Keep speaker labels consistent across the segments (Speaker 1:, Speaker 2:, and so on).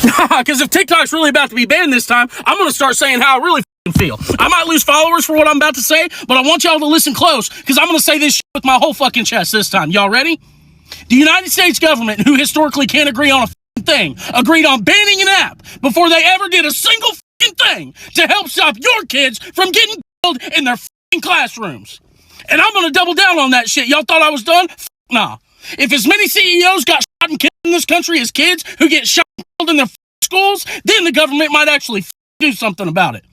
Speaker 1: Because if TikTok's really about to be banned this time, I'm going to start saying how I really feel. I might lose followers for what I'm about to say, but I want y'all to listen close, because I'm going to say this shit with my whole fucking chest this time. Y'all ready? The United States government, who historically can't agree on a thing, agreed on banning an app before they ever did a single thing to help stop your kids from getting killed in their classrooms. And I'm going to double down on that shit. Y'all thought I was done? Nah. If as many CEOs got shot and killed in this country as kids who get shot and killed in their schools, then the government might actually do something about it.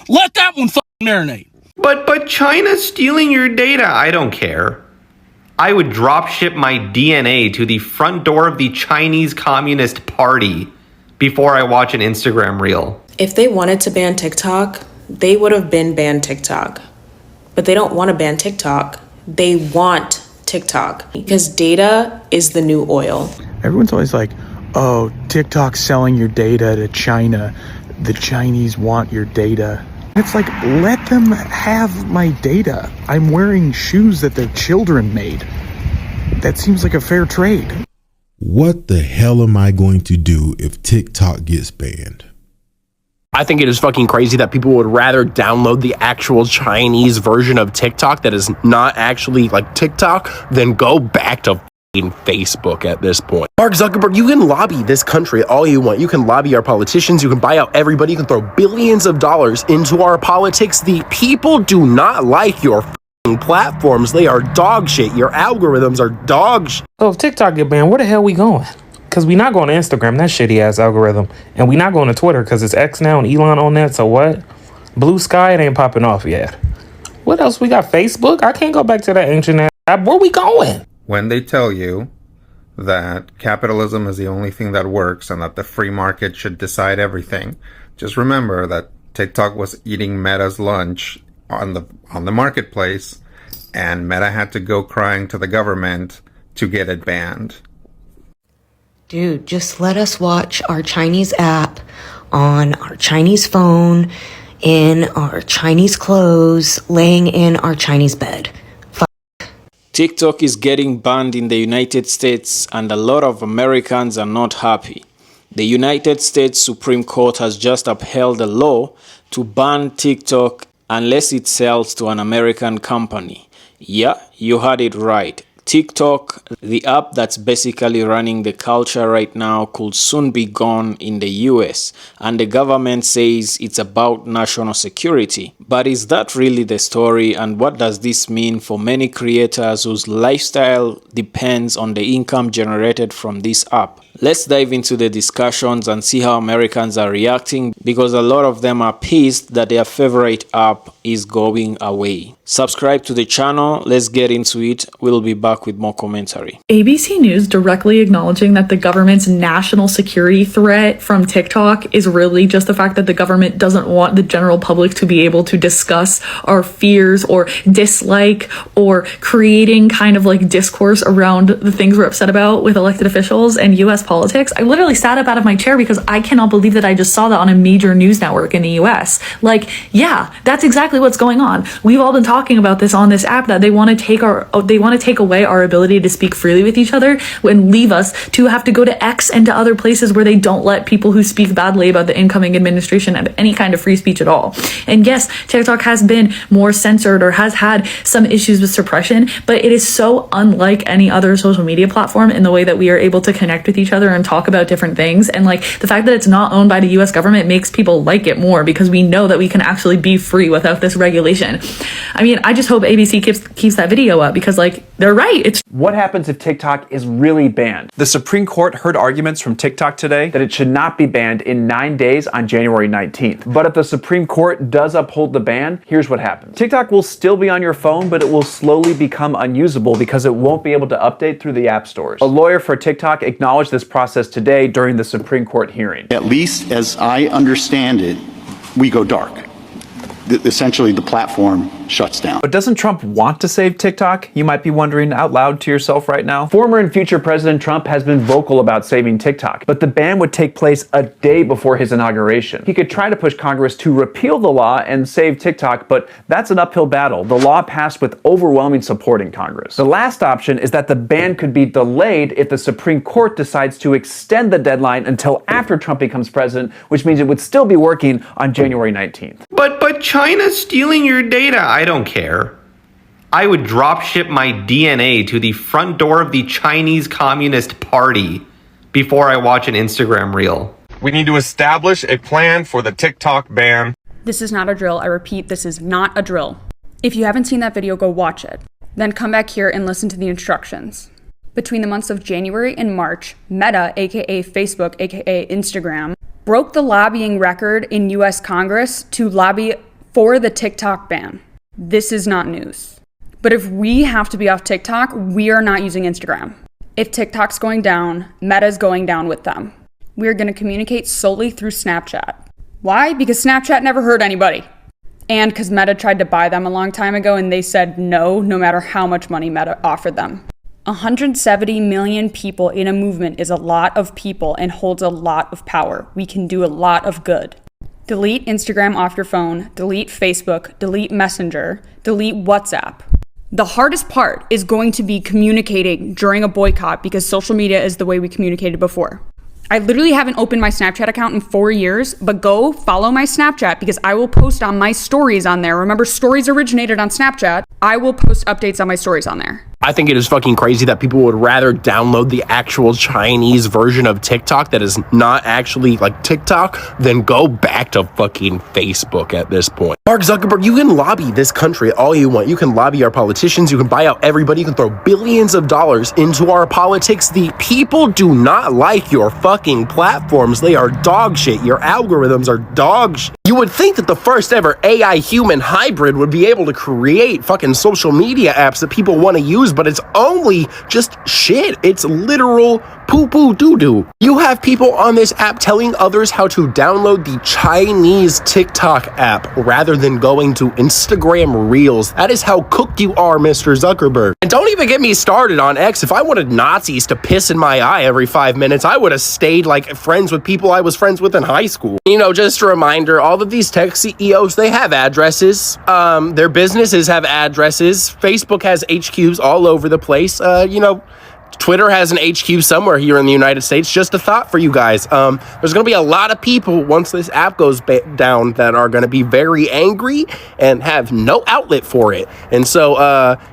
Speaker 1: Let that one marinate.
Speaker 2: But China's stealing your data. I don't care. I would drop ship my DNA to the front door of the Chinese Communist Party before I watch an Instagram reel.
Speaker 3: If they wanted to ban TikTok, they would have banned TikTok. But they don't want to ban TikTok. They want TikTok because data is the new oil.
Speaker 4: Everyone's always like, oh, TikTok's selling your data to China. The Chinese want your data. It's like, let them have my data. I'm wearing shoes that their children made. That seems like a fair trade.
Speaker 5: What the hell am I going to do if TikTok gets banned?
Speaker 6: I think it is fucking crazy that people would rather download the actual Chinese version of TikTok that is not actually like TikTok than go back to Facebook at this point. Mark Zuckerberg, you can lobby this country all you want. You can lobby our politicians. You can buy out everybody. You can throw billions of dollars into our politics. The people do not like your platforms. They are dog shit. Your algorithms are dog shit.
Speaker 7: So if TikTok get banned, where the hell we going? Because we not going to Instagram, that shitty ass algorithm. And we not going to Twitter because it's X now and Elon on that. So what? Blue Sky, it ain't popping off yet. What else? We got Facebook? I can't go back to that ancient app. Where we going?
Speaker 8: When they tell you that capitalism is the only thing that works and that the free market should decide everything, just remember that TikTok was eating Meta's lunch on the marketplace, and Meta had to go crying to the government to get it banned.
Speaker 9: Dude, just let us watch our Chinese app on our Chinese phone, in our Chinese clothes, laying in our Chinese bed.
Speaker 10: TikTok is getting banned in the United States, and a lot of Americans are not happy. The United States Supreme Court has just upheld a law to ban TikTok unless it sells to an American company. Yeah, you heard it right. TikTok, the app that's basically running the culture right now, could soon be gone in the US, and the government says it's about national security. But is that really the story, and what does this mean for many creators whose lifestyle depends on the income generated from this app? Let's dive into the discussions and see how Americans are reacting, because a lot of them are pissed that their favorite app is going away. Subscribe to the channel, let's get into it. We'll be back with more commentary.
Speaker 11: ABC News directly acknowledging that the government's national security threat from TikTok is really just the fact that the government doesn't want the general public to be able to discuss our fears or dislike or creating kind of like discourse around the things we're upset about with elected officials and US politics. I literally sat up out of my chair because I cannot believe that I just saw that on a major news network in the US. Like, yeah, that's exactly what's going on. We've all been talking about this on this app, that they want to take away our ability to speak freely with each other and leave us to have to go to X and to other places where they don't let people who speak badly about the incoming administration have any kind of free speech at all. And yes, TikTok has been more censored or has had some issues with suppression, but it is so unlike any other social media platform in the way that we are able to connect with each other and talk about different things. And like the fact that it's not owned by the US government makes people like it more, because we know that we can actually be free without this regulation. I mean, I just hope ABC keeps that video up, because like they're right.
Speaker 12: What happens if TikTok is really banned? The Supreme Court heard arguments from TikTok today that it should not be banned in 9 days on January 19th. But if the Supreme Court does uphold the ban, here's what happens. TikTok will still be on your phone, but it will slowly become unusable because it won't be able to update through the app stores. A lawyer for TikTok acknowledged this process today during the Supreme Court hearing.
Speaker 13: At least as I understand it, we go dark. Essentially, the platform shuts down.
Speaker 12: But doesn't Trump want to save TikTok? You might be wondering out loud to yourself right now. Former and future President Trump has been vocal about saving TikTok, but the ban would take place a day before his inauguration. He could try to push Congress to repeal the law and save TikTok, but that's an uphill battle. The law passed with overwhelming support in Congress. The last option is that the ban could be delayed if the Supreme Court decides to extend the deadline until after Trump becomes president, which means it would still be working on January 19th.
Speaker 2: But China's stealing your data. I don't care. I would drop ship my DNA to the front door of the Chinese Communist Party before I watch an Instagram reel.
Speaker 14: We need to establish a plan for the TikTok ban.
Speaker 15: This is not a drill. I repeat, this is not a drill. If you haven't seen that video, go watch it. Then come back here and listen to the instructions. Between the months of January and March, Meta, aka Facebook, aka Instagram, broke the lobbying record in US Congress to lobby for the TikTok ban. This is not news. But if we have to be off TikTok, we are not using Instagram. If TikTok's going down, Meta's going down with them. We're going to communicate solely through Snapchat. Why? Because Snapchat never hurt anybody. And because Meta tried to buy them a long time ago and they said no matter how much money Meta offered them. 170 million people in a movement is a lot of people and holds a lot of power. We can do a lot of good. Delete Instagram off your phone, delete Facebook, delete Messenger, delete WhatsApp. The hardest part is going to be communicating during a boycott because social media is the way we communicated before. I literally haven't opened my Snapchat account in 4 years, but go follow my Snapchat because I will post on my stories on there. Remember, stories originated on Snapchat. I will post updates on my stories on there.
Speaker 6: I think it is fucking crazy that people would rather download the actual Chinese version of TikTok that is not actually like TikTok than go back to fucking Facebook at this point. Mark Zuckerberg, you can lobby this country all you want. You can lobby our politicians. You can buy out everybody. You can throw billions of dollars into our politics. The people do not like your fucking platforms. They are dog shit. Your algorithms are dog shit. You would think that the first ever AI human hybrid would be able to create fucking social media apps that people want to use, but it's only just shit. It's literal poo-poo doo-doo. You have people on this app telling others how to download the Chinese TikTok app rather than going to Instagram Reels. That is how cooked you are, Mr. Zuckerberg. And don't even get me started on X. If I wanted Nazis to piss in my eye every 5 minutes, I would have stayed like friends with people I was friends with in high school. You know, just a reminder, all of these tech CEOs, they have addresses. Their businesses have addresses. Facebook has HQs all over the place. Twitter has an HQ somewhere here in the United States. Just a thought for you guys. There's going to be a lot of people once this app goes down that are going to be very angry and have no outlet for it. And so,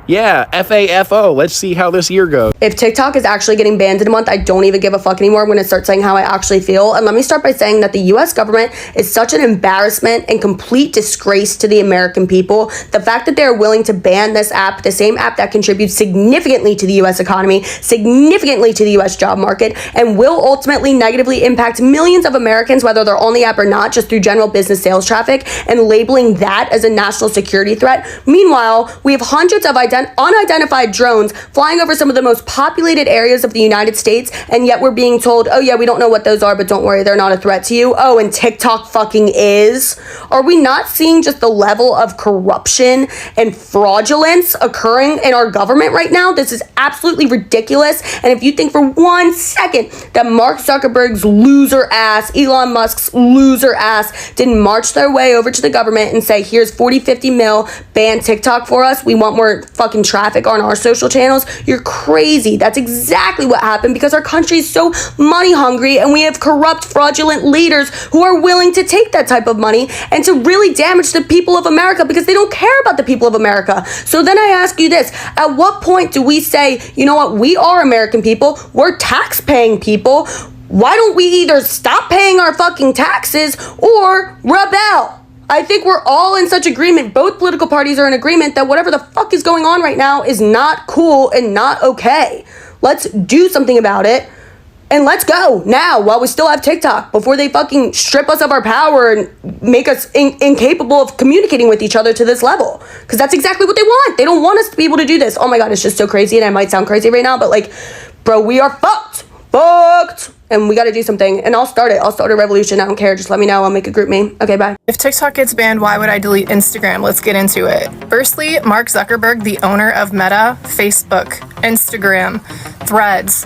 Speaker 6: FAFO. Let's see how this year goes.
Speaker 16: If TikTok is actually getting banned in a month, I don't even give a fuck anymore. I'm going to start saying how I actually feel. And let me start by saying that the US government is such an embarrassment and complete disgrace to the American people. The fact that they're willing to ban this app, the same app that contributes significantly to the US economy, significantly to the US job market, and will ultimately negatively impact millions of Americans, whether they're on the app or not, just through general business sales traffic, and labeling that as a national security threat. Meanwhile, we have hundreds of unidentified drones flying over some of the most populated areas of the United States, and yet we're being told, oh yeah, we don't know what those are, but don't worry, they're not a threat to you. Oh, and TikTok fucking is. Are we not seeing just the level of corruption and fraudulence occurring in our government right now? This is absolutely ridiculous. And if you think for 1 second that Mark Zuckerberg's loser ass, Elon Musk's loser ass didn't march their way over to the government and say, here's 40-50 mil, ban TikTok for us, we want more fucking traffic on our social channels, you're crazy. That's exactly what happened because our country is so money hungry and we have corrupt, fraudulent leaders who are willing to take that type of money and to really damage the people of America because they don't care about the people of America. So then I ask you this, at what point do we say, you know what, we are American people, we're tax-paying people, why don't we either stop paying our fucking taxes or rebel? I think we're all in such agreement, both political parties are in agreement that whatever the fuck is going on right now is not cool and not okay. Let's do something about it. And let's go now while we still have TikTok before they fucking strip us of our power and make us incapable of communicating with each other to this level. Because that's exactly what they want. They don't want us to be able to do this. Oh my God, it's just so crazy. And I might sound crazy right now, but like, bro, we are fucked. Booked. And we got to do something. And I'll start it. I'll start a revolution. I don't care. Just let me know. I'll make a group me. Okay, bye.
Speaker 13: If TikTok gets banned, why would I delete Instagram? Let's get into it. Firstly, Mark Zuckerberg, the owner of Meta, Facebook, Instagram, Threads,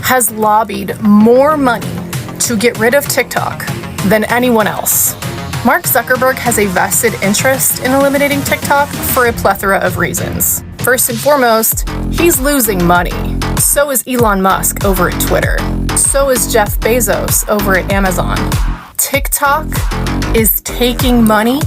Speaker 13: has lobbied more money to get rid of TikTok than anyone else. Mark Zuckerberg has a vested interest in eliminating TikTok for a plethora of reasons. First and foremost, he's losing money. So is Elon Musk over at Twitter. So is Jeff Bezos over at Amazon. TikTok is taking money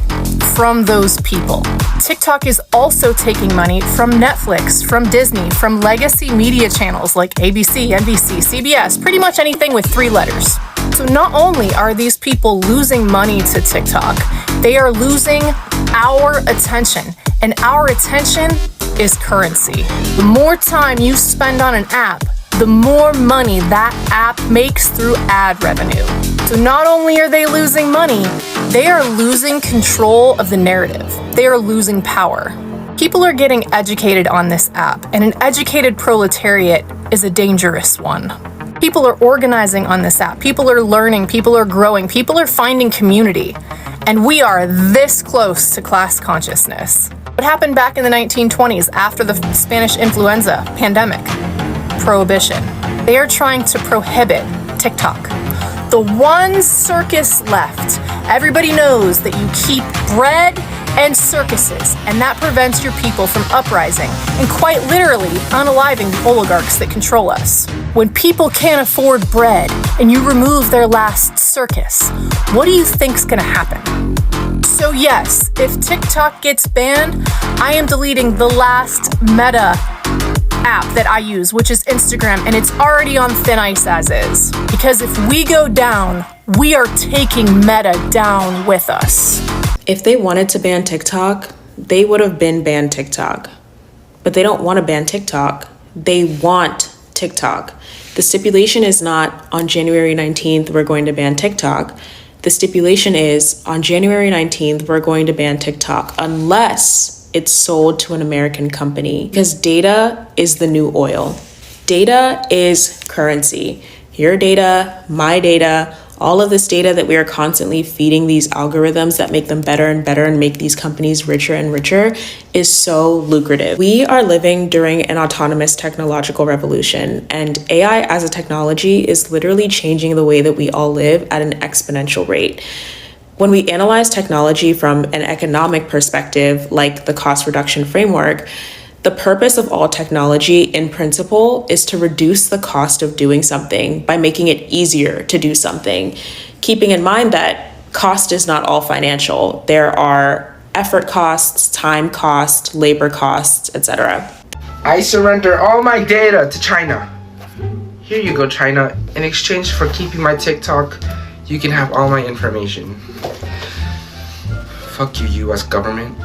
Speaker 13: from those people. TikTok is also taking money from Netflix, from Disney, from legacy media channels like ABC, NBC, CBS, pretty much anything with 3 letters. So not only are these people losing money to TikTok, they are losing our attention. And our attention is currency. The more time you spend on an app, the more money that app makes through ad revenue. So not only are they losing money, they are losing control of the narrative. They are losing power. People are getting educated on this app, and an educated proletariat is a dangerous one. People are organizing on this app. People are learning. People are growing. People are finding community. And we are this close to class consciousness. What happened back in the 1920s after the Spanish influenza pandemic? Prohibition. They are trying to prohibit TikTok. The one circus left. Everybody knows that you keep bread and circuses, and that prevents your people from uprising and quite literally unaliving the oligarchs that control us. When people can't afford bread and you remove their last circus, what do you think's gonna happen? So yes, if TikTok gets banned, I am deleting the last Meta app that I use, which is Instagram, and it's already on thin ice as is. Because if we go down, we are taking Meta down with us.
Speaker 3: If they wanted to ban TikTok, they would have banned TikTok. But they don't want to ban TikTok. They want TikTok. The stipulation is not on January 19th, we're going to ban TikTok. The stipulation is on January 19th, we're going to ban TikTok unless it's sold to an American company, because data is the new oil. Data is currency. Your data, my data, all of this data that we are constantly feeding these algorithms that make them better and better and make these companies richer and richer is so lucrative. We are living during an autonomous technological revolution, and AI as a technology is literally changing the way that we all live at an exponential rate. When we analyze technology from an economic perspective, like the cost reduction framework, the purpose of all technology in principle is to reduce the cost of doing something by making it easier to do something, keeping in mind that cost is not all financial. There are effort costs, time cost, labor costs, etc.
Speaker 17: I surrender all my data to China. Here you go, China. In exchange for keeping my TikTok, you can have all my information. Fuck you, US government.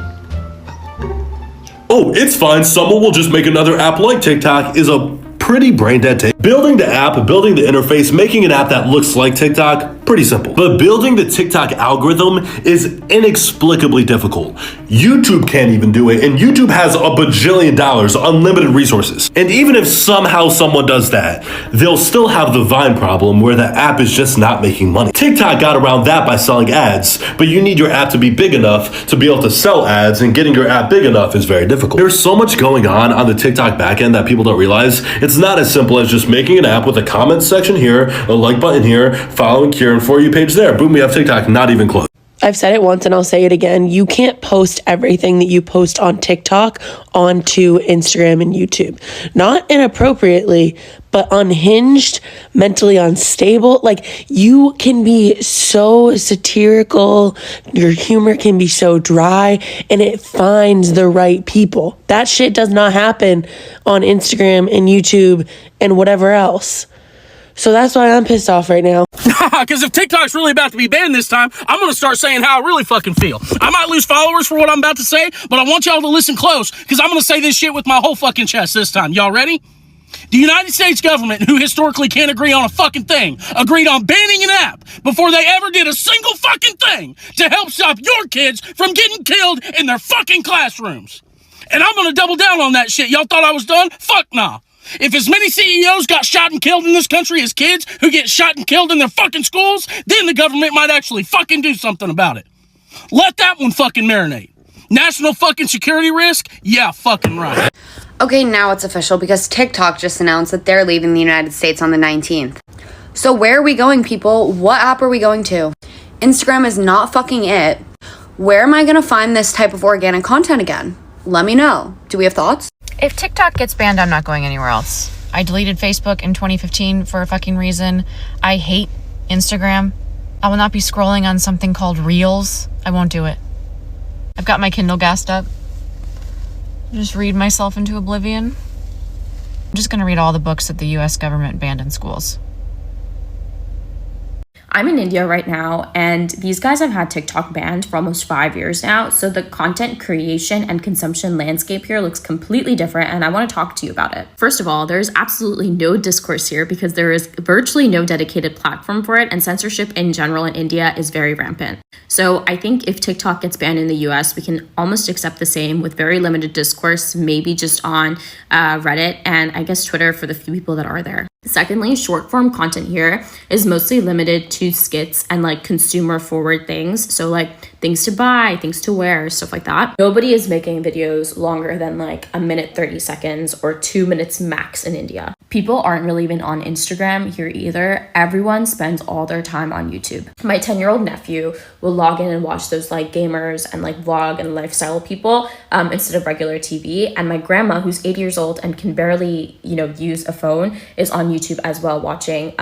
Speaker 18: Oh, it's fine. Someone will just make another app like TikTok is a pretty brain dead take. Building the app, building the interface, making an app that looks like TikTok, pretty simple. But building the TikTok algorithm is inexplicably difficult. YouTube can't even do it, and YouTube has $1 bajillion, unlimited resources. And even if somehow someone does that, they'll still have the Vine problem where the app is just not making money. TikTok got around that by selling ads, but you need your app to be big enough to be able to sell ads, and getting your app big enough is very difficult. There's so much going on the TikTok backend that people don't realize. It's not as simple as just making an app with a comment section here, a like button here, following here, and For You page there. Boom, we have TikTok. Not even close.
Speaker 19: I've said it once and I'll say it again. You can't post everything that you post on TikTok onto Instagram and YouTube. Not inappropriately, but unhinged, mentally unstable. Like, you can be so satirical, your humor can be so dry, and it finds the right people. That shit does not happen on Instagram and YouTube and whatever else. So that's why I'm pissed off right now.
Speaker 1: Because if TikTok's really about to be banned this time, I'm going to start saying how I really fucking feel. I might lose followers for what I'm about to say, but I want y'all to listen close, because I'm going to say this shit with my whole fucking chest this time. Y'all ready? The United States government, who historically can't agree on a fucking thing, agreed on banning an app before they ever did a single fucking thing to help stop your kids from getting killed in their fucking classrooms. And I'm going to double down on that shit. Y'all thought I was done? Fuck nah. If as many CEOs got shot and killed in this country as kids who get shot and killed in their fucking schools, then the government might actually fucking do something about it. Let that one fucking marinate. National fucking security risk? Yeah, fucking right.
Speaker 20: Okay, now it's official because TikTok just announced that they're leaving the United States on the 19th. So where are we going, people? What app are we going to? Instagram is not fucking it. Where am I gonna find this type of organic content again? Let me know. Do we have thoughts?
Speaker 21: If TikTok gets banned, I'm not going anywhere else. I deleted Facebook in 2015 for a fucking reason. I hate Instagram. I will not be scrolling on something called Reels. I won't do it. I've got my Kindle gassed up. Just read myself into oblivion. I'm just gonna read all the books that the US government banned in schools.
Speaker 22: I'm in India right now, and these guys have had TikTok banned for almost 5 years now. So the content creation and consumption landscape here looks completely different, and I want to talk to you about it. First of all, there's absolutely no discourse here because there is virtually no dedicated platform for it, and censorship in general in India is very rampant. So I think if TikTok gets banned in the US, we can almost accept the same with very limited discourse, maybe just on Reddit and I guess Twitter for the few people that are there. Secondly, short form content here is mostly limited to skits and like consumer forward things. So like things to buy, things to wear, stuff like that. Nobody is making videos longer than like a minute 30 seconds or 2 minutes max in India. People aren't really even on Instagram here either. Everyone spends all their time on YouTube. My 10-year-old nephew will log in and watch those like gamers and like vlog and lifestyle people instead of regular TV. And my grandma, who's 80 years old and can barely, use a phone, is on YouTube as well, watching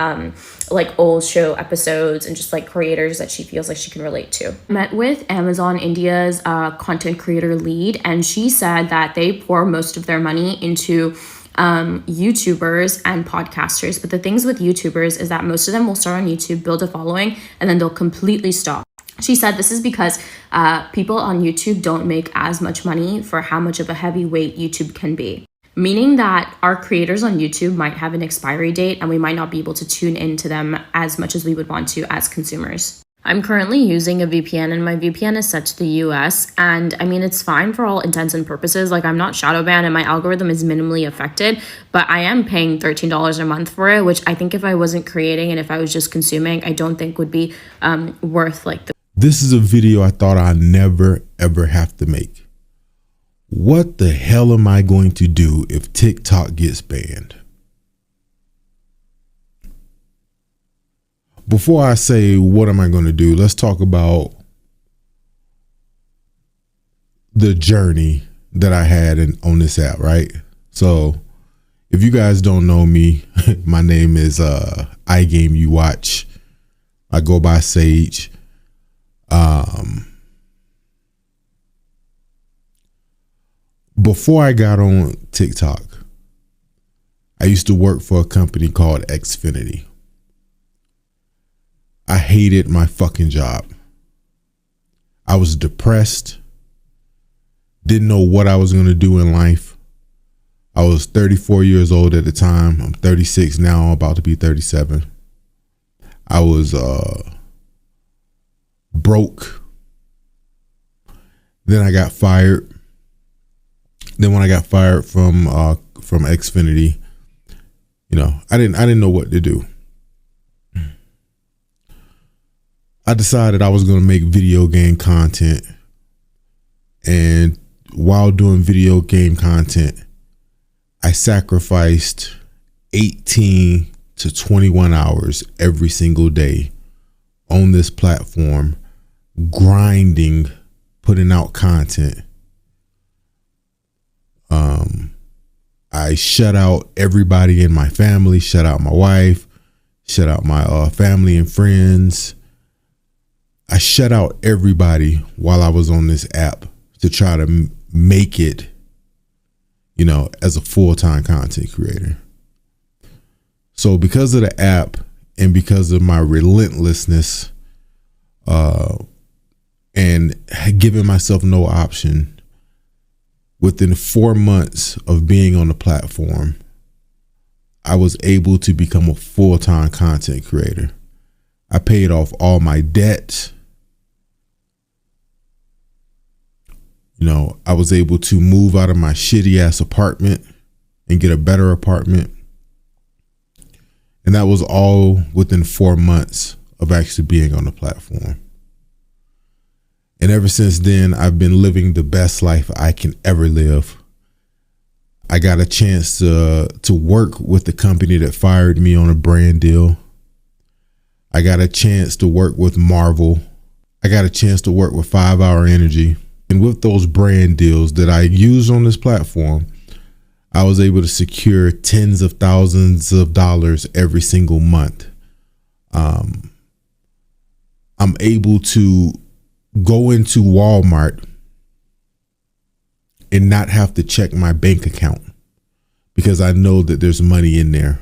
Speaker 22: like old show episodes and just like creators that she feels like she can relate to. Met with Amazon India's content creator lead, and she said that they pour most of their money into YouTubers and podcasters. But the things with YouTubers is that most of them will start on YouTube, build a following, and then they'll completely stop. She said this is because people on YouTube don't make as much money for how much of a heavyweight YouTube can be. Meaning that our creators on YouTube might have an expiry date and we might not be able to tune into them as much as we would want to as consumers. I'm currently using a VPN and my VPN is set to the US, and I mean, it's fine for all intents and purposes. Like, I'm not shadow banned and my algorithm is minimally affected, but I am paying $13 a month for it, which I think if I wasn't creating and if I was just consuming, I don't think would be worth like the.
Speaker 5: This is a video I thought I'd never ever have to make. What the hell am I going to do if TikTok gets banned? Before I say what am I going to do, let's talk about the journey that I had on this app, right? So if you guys don't know me, my name is iGame You Watch. I go by Sage. Before I got on TikTok, I used to work for a company called Xfinity. I hated my fucking job. I was depressed. Didn't know what I was going to do in life. I was 34 years old at the time. I'm 36 now. I'm about to be 37. I was broke. Then I got fired. Then when I got fired from Xfinity, I didn't know what to do. I decided I was going to make video game content, and while doing video game content, I sacrificed 18 to 21 hours every single day on this platform, grinding, putting out content. I shut out everybody in my family, shut out my wife, shut out my family and friends. I shut out everybody while I was on this app to try to make it, as a full-time content creator. So because of the app and because of my relentlessness and giving myself no option, within 4 months of being on the platform, I was able to become a full-time content creator. I paid off all my debts. I was able to move out of my shitty ass apartment and get a better apartment. And that was all within 4 months of actually being on the platform. And ever since then, I've been living the best life I can ever live. I got a chance to work with the company that fired me on a brand deal. I got a chance to work with Marvel. I got a chance to work with 5 Hour Energy. And with those brand deals that I used on this platform, I was able to secure tens of thousands of dollars every single month. I'm able to go into Walmart and not have to check my bank account because I know that there's money in there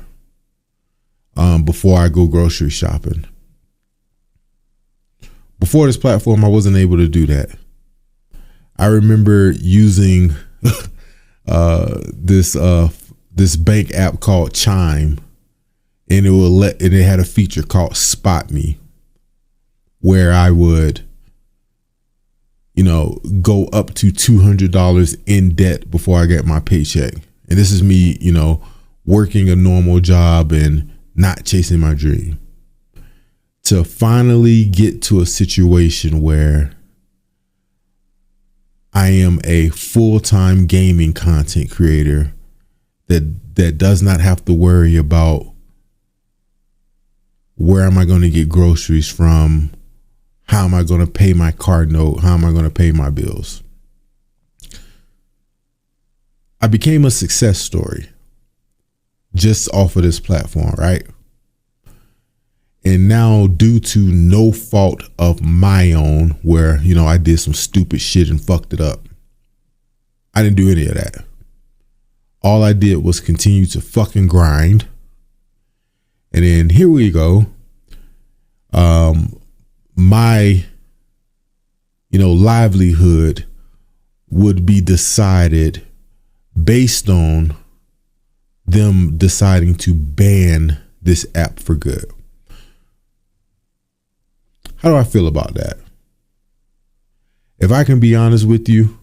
Speaker 5: before I go grocery shopping. Before this platform, I wasn't able to do that. I remember using this bank app called Chime, and it had a feature called Spot Me, where I would, go up to $200 in debt before I get my paycheck. And this is me, working a normal job and not chasing my dream. To finally get to a situation where I am a full-time gaming content creator that does not have to worry about where am I going to get groceries from, how am I going to pay my car note, how am I going to pay my bills. I became a success story just off of this platform, right? And now, due to no fault of my own, where, I did some stupid shit and fucked it up, I didn't do any of that. All I did was continue to fucking grind. And then here we go. My, livelihood would be decided based on them deciding to ban this app for good. How do I feel about that? If I can be honest with you,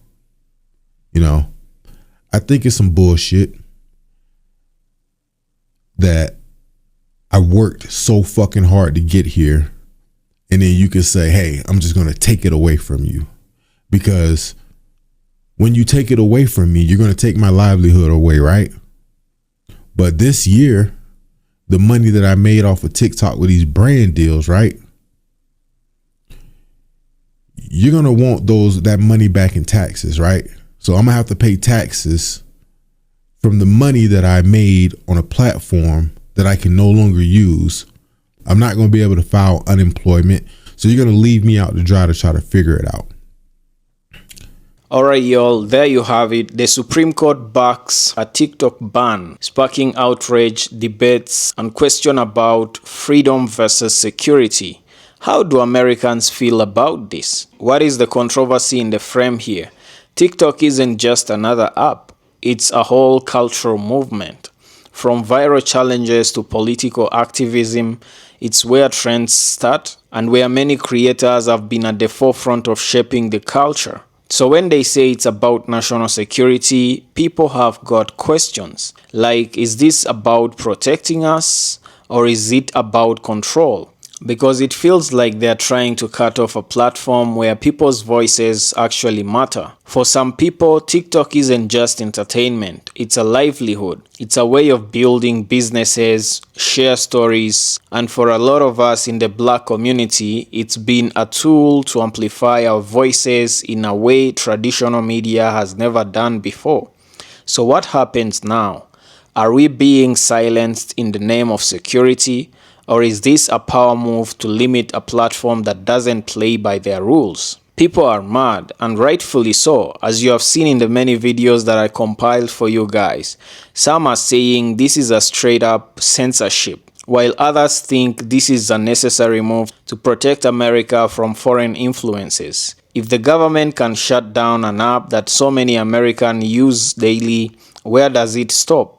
Speaker 5: I think it's some bullshit that I worked so fucking hard to get here, and then you can say, hey, I'm just going to take it away from you. Because when you take it away from me, you're going to take my livelihood away, right? But this year, the money that I made off of TikTok with these brand deals, right? You're going to want that money back in taxes, right? So I'm going to have to pay taxes from the money that I made on a platform that I can no longer use. I'm not going to be able to file unemployment. So you're going to leave me out to dry to try to figure it out.
Speaker 10: Alright y'all, there you have it. The Supreme Court backs a TikTok ban, sparking outrage, debates, and question about freedom versus security. How do Americans feel about this? What is the controversy in the frame here? TikTok isn't just another app. It's a whole cultural movement. From viral challenges to political activism, it's where trends start and where many creators have been at the forefront of shaping the culture. So when they say it's about national security, people have got questions. Like, is this about protecting us or is it about control? Because it feels like they're trying to cut off a platform where people's voices actually matter. For some people, TikTok isn't just entertainment, it's a livelihood. It's a way of building businesses, share stories, and for a lot of us in the Black community, it's been a tool to amplify our voices in a way traditional media has never done before. So what happens now? Are we being silenced in the name of security? Or is this a power move to limit a platform that doesn't play by their rules? People are mad, and rightfully so, as you have seen in the many videos that I compiled for you guys. Some are saying this is a straight up censorship, while others think this is a necessary move to protect America from foreign influences. If the government can shut down an app that so many Americans use daily, where does it stop?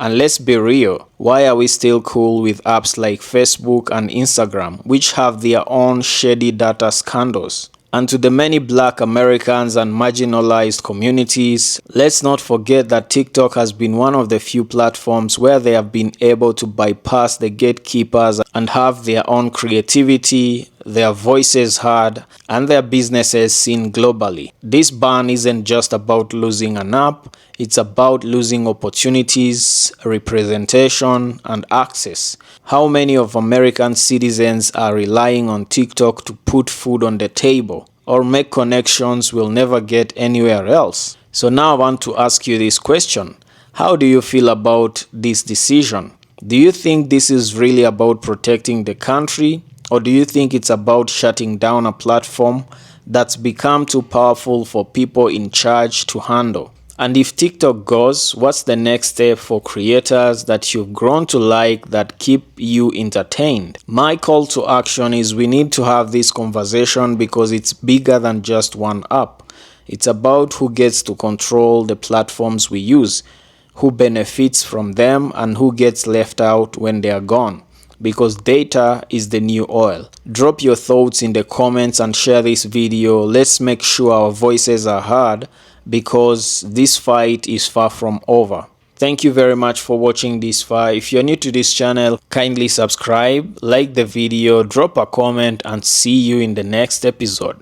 Speaker 10: And let's be real, why are we still cool with apps like Facebook and Instagram, which have their own shady data scandals? And to the many Black Americans and marginalized communities, let's not forget that TikTok has been one of the few platforms where they have been able to bypass the gatekeepers and have their own creativity, their voices heard, and their businesses seen globally. This ban isn't just about losing an app, it's about losing opportunities, representation, and access. How many of American citizens are relying on TikTok to put food on the table or make connections we'll never get anywhere else? So now I want to ask you this question. How do you feel about this decision? Do you think this is really about protecting the country, or do you think it's about shutting down a platform that's become too powerful for people in charge to handle? And if TikTok goes, what's the next step for creators that you've grown to like that keep you entertained? My call to action is we need to have this conversation because it's bigger than just one app. It's about who gets to control the platforms we use, who benefits from them, and who gets left out when they are gone. Because data is the new oil. Drop your thoughts in the comments and share this video. Let's make sure our voices are heard, because this fight is far from over. Thank you very much for watching this far. If you're new to this channel, kindly subscribe, like the video, drop a comment, and see you in the next episode.